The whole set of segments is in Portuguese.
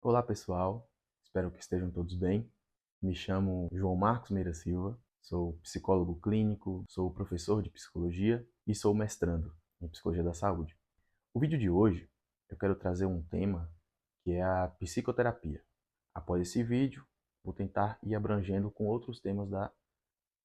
Olá pessoal, espero que estejam todos bem. Me chamo João Marcos Meira Silva, sou psicólogo clínico, sou professor de psicologia e sou mestrando em psicologia da saúde. O vídeo de hoje eu quero trazer um tema que é a psicoterapia. Após esse vídeo, vou tentar ir abrangendo com outros temas da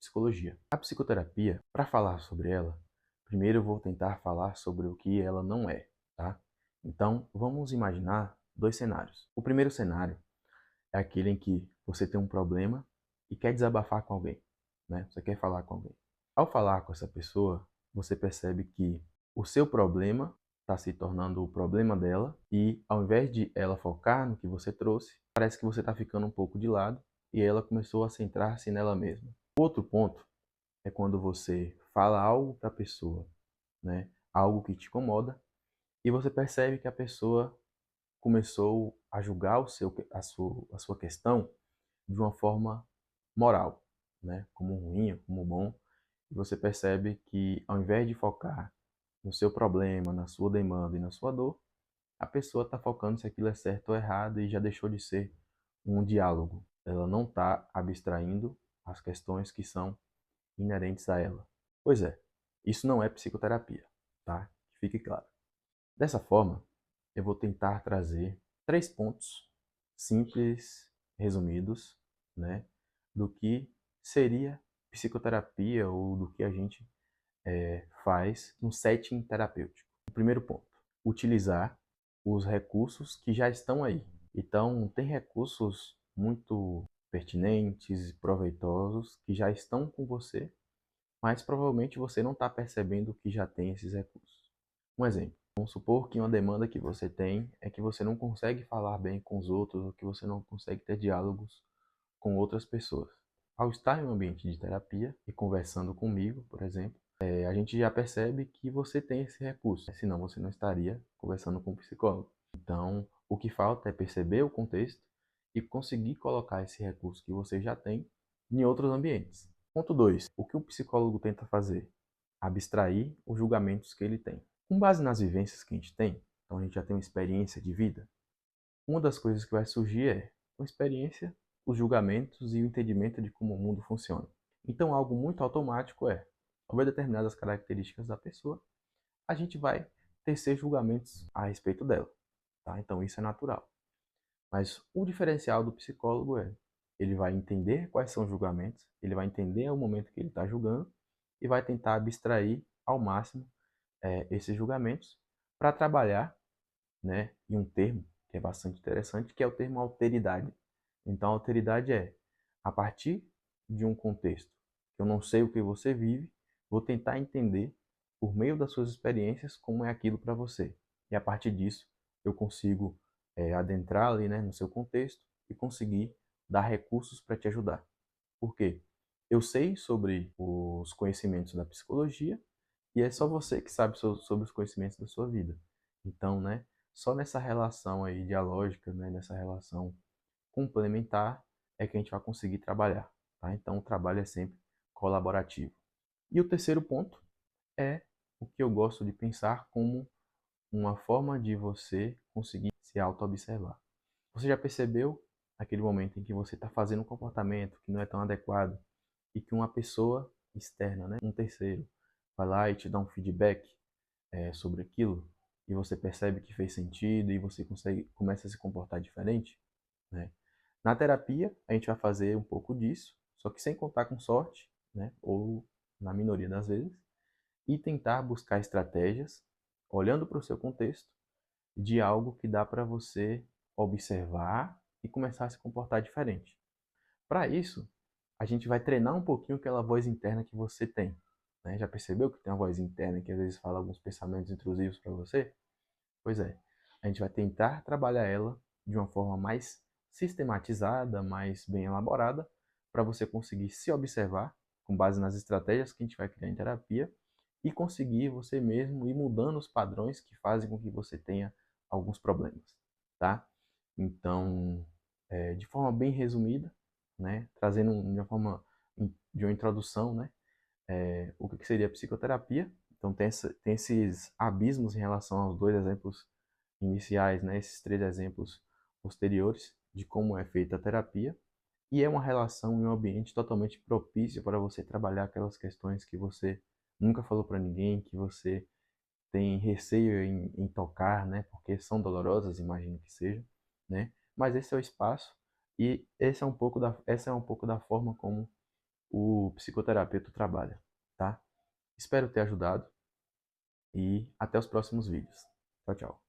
psicologia. A psicoterapia, para falar sobre ela, primeiro eu vou tentar falar sobre o que ela não é, tá? Então, vamos imaginar dois cenários. O primeiro cenário é aquele em que você tem um problema e quer desabafar com alguém, né? Você quer falar com alguém. Ao falar com essa pessoa, você percebe que o seu problema está se tornando o problema dela e, ao invés de ela focar no que você trouxe, parece que você está ficando um pouco de lado e ela começou a centrar-se nela mesma. O outro ponto é quando você fala algo para a pessoa, né? Algo que te incomoda e você percebe que a pessoa começou a julgar a sua questão de uma forma moral, né? Como ruim, como bom. E você percebe que ao invés de focar no seu problema, na sua demanda e na sua dor, a pessoa está focando se aquilo é certo ou errado e já deixou de ser um diálogo. Ela não está abstraindo as questões que são inerentes a ela. Pois é, isso não é psicoterapia, tá? Que fique claro. Dessa forma, eu vou tentar trazer 3 pontos simples, resumidos, né, do que seria psicoterapia ou do que a gente faz no setting terapêutico. O primeiro ponto, utilizar os recursos que já estão aí. Então, tem recursos muito pertinentes e proveitosos que já estão com você, mas provavelmente você não está percebendo que já tem esses recursos. Um exemplo. Vamos supor que uma demanda que você tem é que você não consegue falar bem com os outros, ou que você não consegue ter diálogos com outras pessoas. Ao estar em um ambiente de terapia e conversando comigo, por exemplo, a gente já percebe que você tem esse recurso, senão você não estaria conversando com um psicólogo. Então, o que falta é perceber o contexto e conseguir colocar esse recurso que você já tem em outros ambientes. Ponto 2. O que o psicólogo tenta fazer? Abstrair os julgamentos que ele tem. Com base nas vivências que a gente tem, então a gente já tem uma experiência de vida, uma das coisas que vai surgir é, com a experiência, os julgamentos e o entendimento de como o mundo funciona. Então, algo muito automático é, ao ver determinadas características da pessoa, a gente vai tecer julgamentos a respeito dela. Tá? Então, isso é natural. Mas o diferencial do psicólogo é, ele vai entender quais são os julgamentos, ele vai entender o momento que ele está julgando e vai tentar abstrair ao máximo esses julgamentos para trabalhar, né, em um termo que é bastante interessante, que é o termo alteridade. Então, a alteridade é, a partir de um contexto que eu não sei o que você vive, vou tentar entender, por meio das suas experiências, como é aquilo para você. E a partir disso, eu consigo adentrar ali, né, no seu contexto e conseguir dar recursos para te ajudar. Por quê? Eu sei sobre os conhecimentos da psicologia e é só você que sabe sobre os conhecimentos da sua vida. Então, né, só nessa relação aí dialógica, né, nessa relação complementar é que a gente vai conseguir trabalhar, tá? Então, o trabalho é sempre colaborativo. E o terceiro ponto é o que eu gosto de pensar como uma forma de você conseguir se auto-observar. Você já percebeu aquele momento em que você está fazendo um comportamento que não é tão adequado e que uma pessoa externa, né, um terceiro, vai lá e te dá um feedback sobre aquilo e você percebe que fez sentido e você começa a se comportar diferente, né? Na terapia, a gente vai fazer um pouco disso, só que sem contar com sorte, né? Ou na minoria das vezes, e tentar buscar estratégias, olhando para o seu contexto, de algo que dá para você observar e começar a se comportar diferente. Para isso, a gente vai treinar um pouquinho aquela voz interna que você tem. Né? Já percebeu que tem uma voz interna que às vezes fala alguns pensamentos intrusivos para você? Pois é, a gente vai tentar trabalhar ela de uma forma mais sistematizada, mais bem elaborada, para você conseguir se observar com base nas estratégias que a gente vai criar em terapia e conseguir você mesmo ir mudando os padrões que fazem com que você tenha alguns problemas, tá? Então, de forma bem resumida, né, trazendo de uma forma de uma introdução, né, o que seria psicoterapia. Então tem esses abismos em relação aos dois exemplos iniciais, né, esses 3 exemplos posteriores de como é feita a terapia, e é uma relação e um ambiente totalmente propício para você trabalhar aquelas questões que você nunca falou para ninguém, que você tem receio em tocar, né? Porque são dolorosas, imagino que seja, né? Mas esse é o espaço e essa é um pouco da forma como o psicoterapeuta trabalha, tá? Espero ter ajudado e até os próximos vídeos. Tchau, tchau.